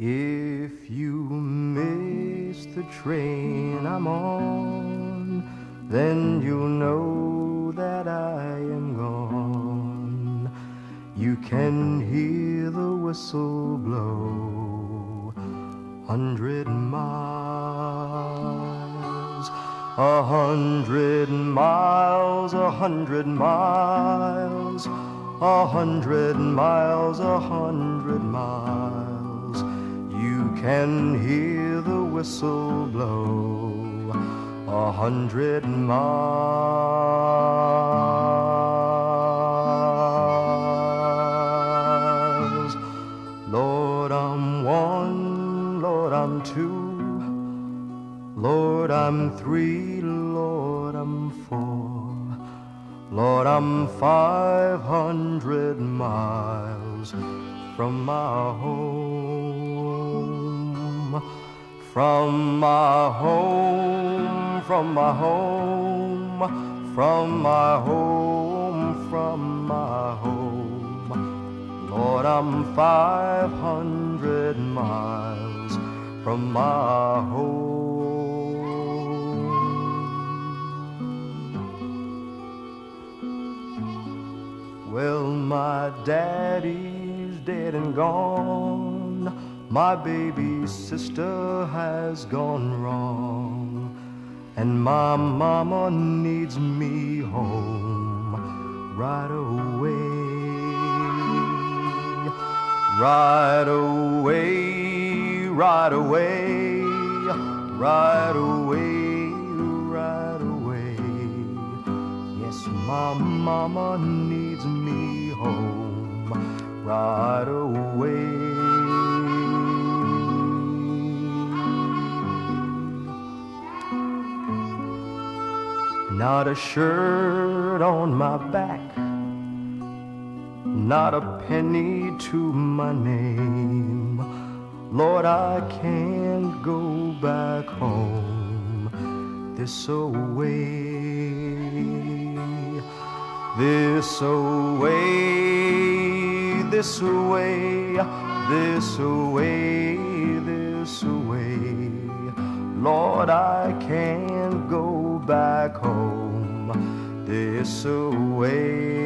If you miss the train I'm on, then you'll know that I am gone. You can hear the whistle blow 100 miles, 100 miles, 100 miles, 100 miles, 100 miles. You can hear the whistle blow 100 miles. Lord, I'm one, Lord, I'm two, Lord, I'm three, Lord, I'm four, Lord, I'm 500 miles from my home, from my home, from my home, from my home, from my home. Lord, I'm 500 miles from my home. Well, my daddy's dead and gone, my baby sister has gone wrong, and my mama needs me home right away, right away, right away, right away, right away. Yes, my mama needs me home right away. Not a shirt on my back, not a penny to my name. Lord, I can't go back home this away, this away, this away, this away, this away. Lord, I can't go back home this away.